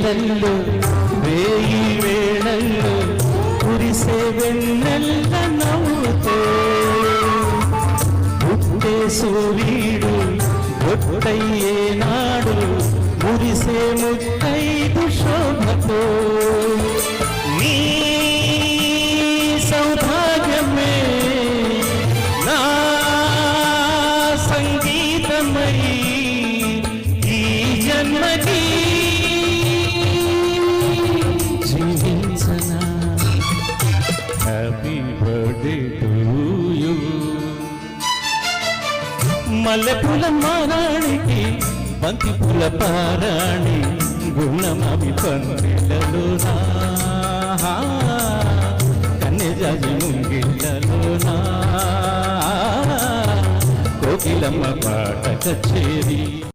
వేళల్లో వేయి వేళల్లో కురిసే వెన్నెల్ల నవ్వుతో పుట్టే సూర్యుడు ఒట్టయ్యే నాడు మురిసే ముత్తైదు శోభతో నీ సౌభాగ్యమే నా సంగీతమై ఈ జన్మకి జీవించనా. Happy birthday to you. మల్లెపూల మారాణికి బంతి పూల పారాణి గుణమవి పందిళ్ళలోనా కన్నెజాజి ముంగిళ్ళలోనా కోకిలమ్మ పాట కచేరి.